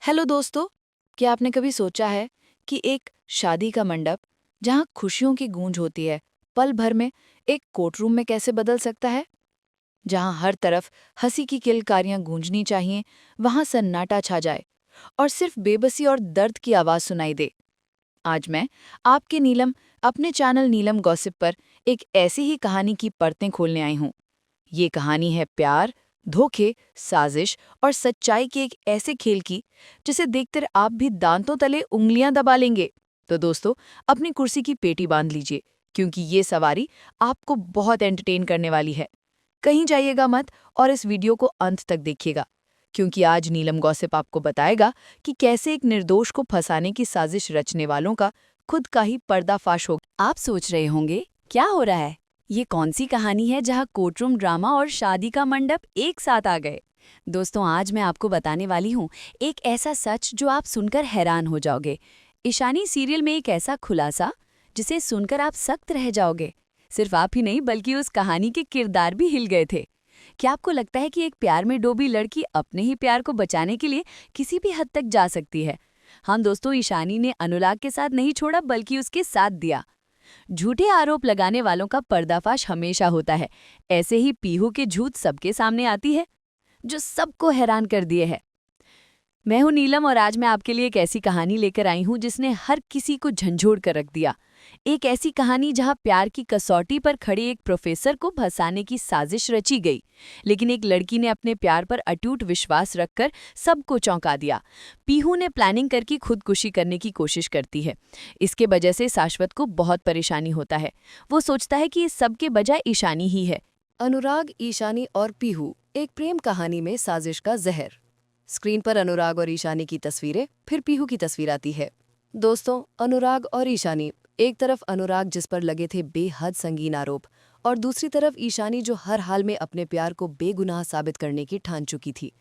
Hello दोस्तों, क्या आपने कभी सोचा है कि एक शादी का मंडप जहां खुशियों की गूंज होती है, पल भर में एक कोर्टरूम में कैसे बदल सकता है? जहां हर तरफ हंसी की किलकारियां गूंजनी चाहिए, वहां सन्नाटा छा जाए और सिर्फ बेबसी और दर्द की आवाज सुनाई दे। आज मैं आपके नीलम अपने चैनल नीलम गॉसिप पर एक ऐसी ही कहानी की परतें खोलने आई हूं। ये कहानी है प्यार, धोखे, साजिश और सच्चाई के एक ऐसे खेल की जिसे देखकर आप भी दांतों तले उंगलियां दबा लेंगे। तो दोस्तों, अपनी कुर्सी की पेटी बांध लीजिए, क्योंकि ये सवारी आपको बहुत एंटरटेन करने वाली है। कहीं जाइएगा मत और इस वीडियो को अंत तक देखिएगा, क्योंकि आज नीलम गॉसिप आपको बताएगा कि कैसे एक निर्दोष को फंसाने की साजिश रचने वालों का खुद का ही पर्दाफाश हो। आप सोच रहे होंगे क्या हो रहा है। ये कौन सी कहानी है जहाँ कोर्टरूम ड्रामा और शादी का मंडप एक साथ आ गए। दोस्तों, आज मैं आपको बताने वाली हूँ एक ऐसा सच जो आप सुनकर हैरान हो जाओगे। ईशानी सीरियल में एक ऐसा खुलासा जिसे सुनकर आप सख्त रह जाओगे। सिर्फ आप ही नहीं, बल्कि उस कहानी के किरदार भी हिल गए थे। क्या आपको लगता है कि एक प्यार में डूबी लड़की अपने ही प्यार को बचाने के लिए किसी भी हद तक जा सकती है? हाँ दोस्तों, ईशानी ने अनुराग के साथ नहीं छोड़ा, बल्कि उसके साथ दिया। झूठे आरोप लगाने वालों का पर्दाफाश हमेशा होता है। ऐसे ही पीहू के झूठ सबके सामने आती है, जो सबको हैरान कर दिए है। मैं हूं नीलम और आज मैं आपके लिए एक ऐसी कहानी लेकर आई हूं जिसने हर किसी को झंझोड़ कर रख दिया। एक ऐसी कहानी जहां प्यार की कसौटी पर खड़े एक प्रोफेसर को फंसाने की साजिश रची गई, लेकिन एक लड़की ने अपने प्यार पर अटूट विश्वास रखकर सबको चौंका दिया। पीहू ने प्लानिंग करके खुदकुशी करने की कोशिश करती है। इसके वजह से शाश्वत को बहुत परेशानी होता है। वो सोचता है कि इस सब के बजाय ईशानी ही है। अनुराग, ईशानी और पीहू, एक प्रेम कहानी में साजिश का जहर। स्क्रीन पर अनुराग और ईशानी की तस्वीरें, फिर पीहू की तस्वीर आती है। दोस्तों, अनुराग और ईशानी, एक तरफ अनुराग जिस पर लगे थे बेहद संगीन आरोप, और दूसरी तरफ ईशानी जो हर हाल में अपने प्यार को बेगुनाह साबित करने की ठान चुकी थी।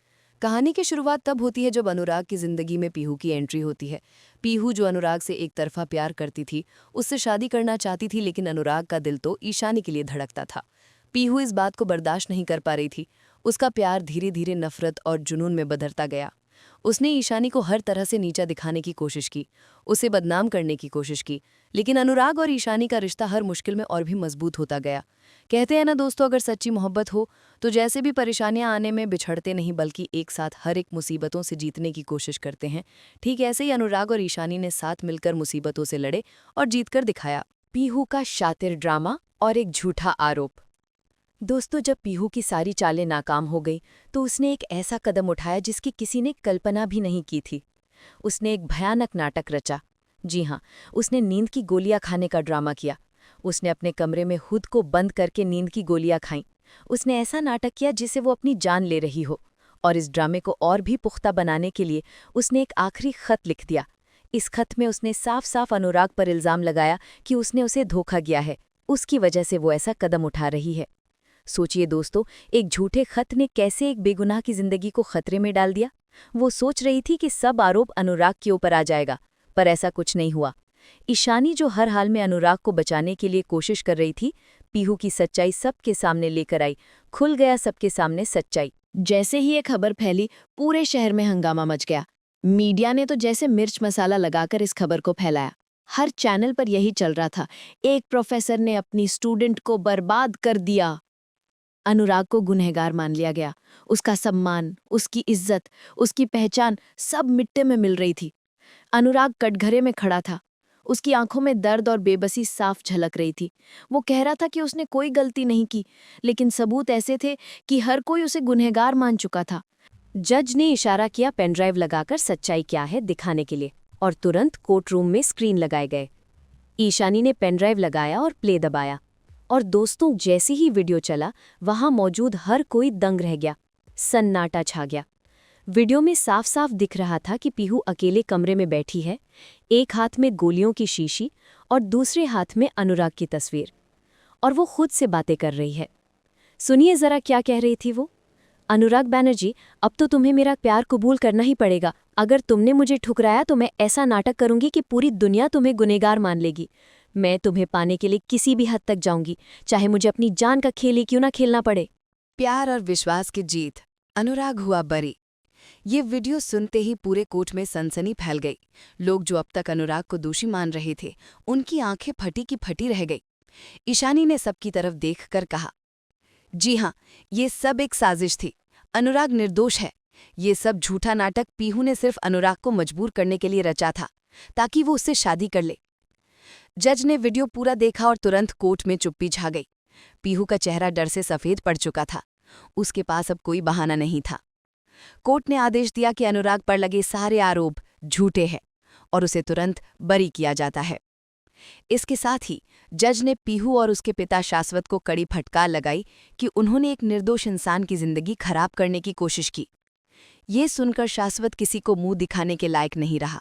कहानी की शुरुआत तब होती है जब अनुराग की जिंदगी में पीहू की एंट्री होती है। पीहू, जो अनुराग से एक तरफा प्यार करती थी, उससे शादी करना चाहती थी, लेकिन अनुराग का दिल तो ईशानी के लिए धड़कता था। पीहू इस बात को बर्दाश्त नहीं कर पा रही थी। उसका प्यार धीरे धीरे नफरत और जुनून में बदलता गया। उसने ईशानी को हर तरह से नीचा दिखाने की कोशिश की, उसे बदनाम करने की कोशिश की, लेकिन अनुराग और ईशानी का रिश्ता हर मुश्किल में और भी मजबूत होता गया। कहते हैं ना दोस्तों, अगर सच्ची मोहब्बत हो तो जैसे भी परेशानियां आने में बिछड़ते नहीं, बल्कि एक साथ हर एक मुसीबतों से जीतने की कोशिश करते हैं। ठीक ऐसे ही अनुराग और ईशानी ने साथ मिलकर मुसीबतों से लड़े और जीतकर दिखाया। पीहू का शातिर ड्रामा और एक झूठा आरोप। दोस्तों, जब पीहू की सारी चालें नाकाम हो गई तो उसने एक ऐसा कदम उठाया जिसकी किसी ने कल्पना भी नहीं की थी। उसने एक भयानक नाटक रचा। जी हाँ, उसने नींद की गोलियां खाने का ड्रामा किया। उसने अपने कमरे में खुद को बंद करके नींद की गोलियां खाईं। उसने ऐसा नाटक किया जिसे वो अपनी जान ले रही हो। और इस ड्रामे को और भी पुख्ता बनाने के लिए उसने एक आखिरी खत लिख दिया। इस खत में उसने साफ साफ अनुराग पर इल्जाम लगाया कि उसने उसे धोखा किया है। उसकी वजह से वो ऐसा कदम उठा रही है। सोचिए दोस्तों, एक झूठे खत ने कैसे एक बेगुनाह की जिंदगी को खतरे में डाल दिया। वो सोच रही थी कि सब आरोप अनुराग के ऊपर आ जाएगा, पर ऐसा कुछ नहीं हुआ। ईशानी, जो हर हाल में अनुराग को बचाने के लिए कोशिश कर रही थी, पीहू की सच्चाई सबके सामने लेकर आई। खुल गया सबके सामने सच्चाई। जैसे ही ये खबर फैली, पूरे शहर में हंगामा मच गया। मीडिया ने तो जैसे मिर्च मसाला लगाकर इस खबर को फैलाया। हर चैनल पर यही चल रहा था, एक प्रोफेसर ने अपनी स्टूडेंट को बर्बाद कर दिया। अनुराग को गुनहगार मान लिया गया। उसका सम्मान, उसकी इज्जत, उसकी पहचान सब मिट्टी में मिल रही थी। अनुराग कटघरे में खड़ा था। उसकी आंखों में दर्द और बेबसी साफ झलक रही थी। वो कह रहा था कि उसने कोई गलती नहीं की, लेकिन सबूत ऐसे थे कि हर कोई उसे गुनहगार मान चुका था। जज ने इशारा किया पेनड्राइव लगाकर सच्चाई क्या है दिखाने के लिए, और तुरंत कोर्टरूम में स्क्रीन लगाए गए। ईशानी ने पेनड्राइव लगाया और प्ले दबाया। और दोस्तों, जैसे ही वीडियो चला, वहां मौजूद हर कोई दंग रह गया। सन्नाटा छा गया। वीडियो में साफ साफ दिख रहा था कि पीहू अकेले कमरे में बैठी है, एक हाथ में गोलियों की शीशी और दूसरे हाथ में अनुराग की तस्वीर, और वो खुद से बातें कर रही है। सुनिए जरा क्या कह रही थी वो। अनुराग बैनर्जी, अब तो तुम्हें मेरा प्यार कबूल करना ही पड़ेगा। अगर तुमने मुझे ठुकराया तो मैं ऐसा नाटक करूंगी कि पूरी दुनिया तुम्हें गुनहगार मान लेगी। मैं तुम्हें पाने के लिए किसी भी हद तक जाऊंगी, चाहे मुझे अपनी जान का खेल ही क्यों ना खेलना पड़े। प्यार और विश्वास की जीत। अनुराग हुआ बरी। ये वीडियो सुनते ही पूरे कोर्ट में सनसनी फैल गई। लोग जो अब तक अनुराग को दोषी मान रहे थे, उनकी आंखें फटी की फटी रह गई। ईशानी ने सबकी तरफ देखकर कहा, जी हाँ, ये सब एक साजिश थी। अनुराग निर्दोष है। ये सब झूठा नाटक पीहू ने सिर्फ अनुराग को मजबूर करने के लिए रचा था, ताकि वो उससे शादी कर ले। जज ने वीडियो पूरा देखा और तुरंत कोर्ट में चुप्पी छा गई। पीहू का चेहरा डर से सफेद पड़ चुका था। उसके पास अब कोई बहाना नहीं था। कोर्ट ने आदेश दिया कि अनुराग पर लगे सारे आरोप झूठे हैं और उसे तुरंत बरी किया जाता है। इसके साथ ही जज ने पीहू और उसके पिता शाश्वत को कड़ी फटकार लगाई कि उन्होंने एक निर्दोष इंसान की जिंदगी खराब करने की कोशिश की। ये सुनकर शाश्वत किसी को मुंह दिखाने के लायक नहीं रहा।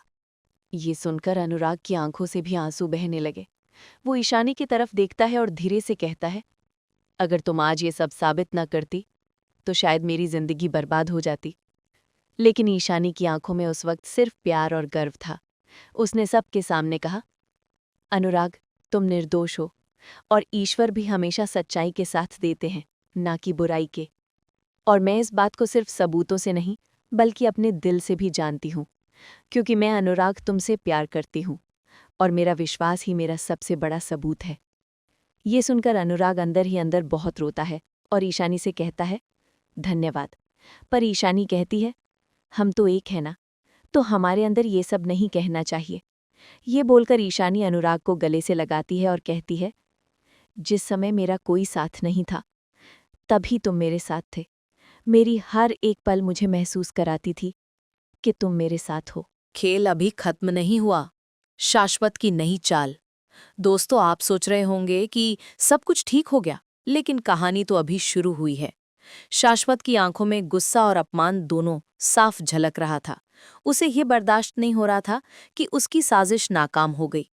ये सुनकर अनुराग की आंखों से भी आंसू बहने लगे। वो ईशानी की तरफ देखता है और धीरे से कहता है, अगर तुम आज ये सब साबित न करती तो शायद मेरी जिंदगी बर्बाद हो जाती। लेकिन ईशानी की आंखों में उस वक्त सिर्फ प्यार और गर्व था। उसने सबके सामने कहा, अनुराग, तुम निर्दोष हो और ईश्वर भी हमेशा सच्चाई के साथ देते हैं, ना कि बुराई के। और मैं इस बात को सिर्फ सबूतों से नहीं बल्कि अपने दिल से भी जानती हूँ, क्योंकि मैं अनुराग तुमसे प्यार करती हूँ और मेरा विश्वास ही मेरा सबसे बड़ा सबूत है। ये सुनकर अनुराग अंदर ही अंदर बहुत रोता है और ईशानी से कहता है, धन्यवाद। पर ईशानी कहती है, हम तो एक है ना, तो हमारे अंदर ये सब नहीं कहना चाहिए। ये बोलकर ईशानी अनुराग को गले से लगाती है और कहती है, जिस समय मेरा कोई साथ नहीं था तभी तुम मेरे साथ थे। मेरी हर एक पल मुझे महसूस कराती थी कि तुम मेरे साथ हो। खेल अभी खत्म नहीं हुआ। शाश्वत की नई चाल। दोस्तों, आप सोच रहे होंगे कि सब कुछ ठीक हो गया, लेकिन कहानी तो अभी शुरू हुई है। शाश्वत की आंखों में गुस्सा और अपमान दोनों साफ झलक रहा था। उसे ये बर्दाश्त नहीं हो रहा था कि उसकी साजिश नाकाम हो गई।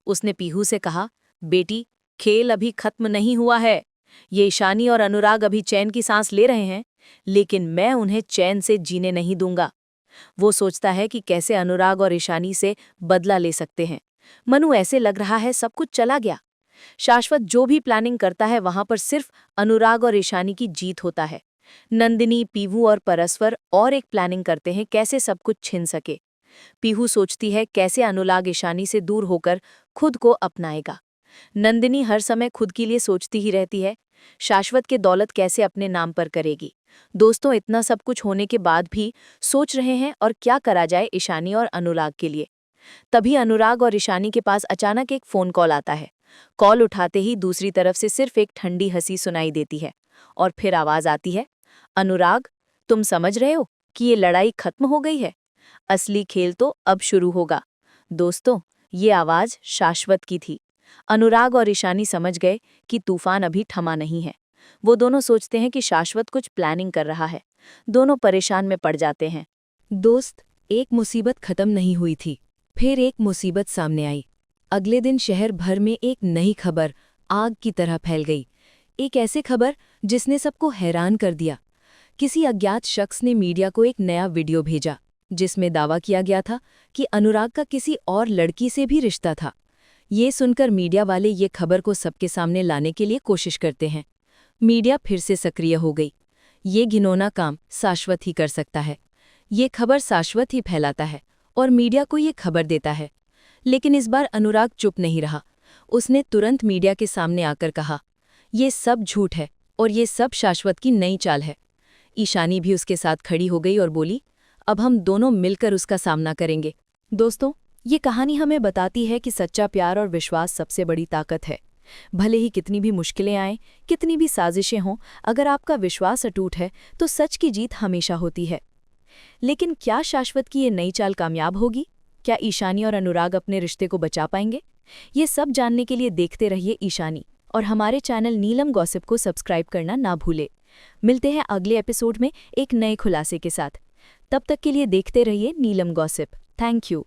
उसने पीहू से कहा, बेटी, खेल अभी खत्म नहीं हुआ है। ये ईशानी और अनुराग अभी चैन की सांस ले रहे हैं, लेकिन मैं उन्हें चैन से जीने नहीं दूंगा। वो सोचता है कि कैसे अनुराग और ईशानी से बदला ले सकते हैं। मनु, ऐसे लग रहा है सब कुछ चला गया। शाश्वत जो भी प्लानिंग करता है वहां पर सिर्फ अनुराग और ईशानी की जीत होता है। नंदिनी, पीहू और परस्पर और एक प्लानिंग करते हैं कैसे सब कुछ छिन सके। पीहू सोचती है कैसे अनुराग ईशानी से दूर होकर खुद को अपनाएगा। नंदिनी हर समय खुद के लिए सोचती ही रहती है, शाश्वत के दौलत कैसे अपने नाम पर करेगी। दोस्तों, इतना सब कुछ होने के बाद भी सोच रहे हैं और क्या करा जाए ईशानी और अनुराग के लिए। तभी अनुराग और ईशानी के पास अचानक एक फोन कॉल आता है। कॉल उठाते ही दूसरी तरफ से सिर्फ एक ठंडी हंसी सुनाई देती है और फिर आवाज आती है, अनुराग, तुम समझ रहे हो कि ये लड़ाई खत्म हो गई है। असली खेल तो अब शुरू होगा। दोस्तों, ये आवाज शाश्वत की थी। अनुराग और ईशानी समझ गए कि तूफान अभी थमा नहीं है। वो दोनों सोचते हैं कि शाश्वत कुछ प्लानिंग कर रहा है। दोनों परेशान में पड़ जाते हैं। दोस्त, एक मुसीबत खत्म नहीं हुई थी, फिर एक मुसीबत सामने आई। अगले दिन शहर भर में एक नई खबर आग की तरह फैल गई। एक ऐसी खबर जिसने सबको हैरान कर दिया। किसी अज्ञात शख्स ने मीडिया को एक नया वीडियो भेजा जिसमें दावा किया गया था कि अनुराग का किसी और लड़की से भी रिश्ता था। ये सुनकर मीडिया वाले ये खबर को सबके सामने लाने के लिए कोशिश करते हैं। मीडिया फिर से सक्रिय हो गई। ये घिनौना काम शाश्वत ही कर सकता है। ये खबर शाश्वत ही फैलाता है और मीडिया को ये खबर देता है। लेकिन इस बार अनुराग चुप नहीं रहा। उसने तुरंत मीडिया के सामने आकर कहा, ये सब झूठ है और ये सब शाश्वत की नई चाल है। ईशानी भी उसके साथ खड़ी हो गई और बोली, अब हम दोनों मिलकर उसका सामना करेंगे। दोस्तों, ये कहानी हमें बताती है कि सच्चा प्यार और विश्वास सबसे बड़ी ताकत है। भले ही कितनी भी मुश्किलें आएं, कितनी भी साजिशें हों, अगर आपका विश्वास अटूट है तो सच की जीत हमेशा होती है। लेकिन क्या शाश्वत की ये नई चाल कामयाब होगी? क्या ईशानी और अनुराग अपने रिश्ते को बचा पाएंगे? ये सब जानने के लिए देखते रहिए ईशानी और हमारे चैनल नीलम गॉसिप को सब्सक्राइब करना ना भूले। मिलते हैं अगले एपिसोड में एक नए खुलासे के साथ। तब तक के लिए देखते रहिए नीलम गॉसिप। Thank you.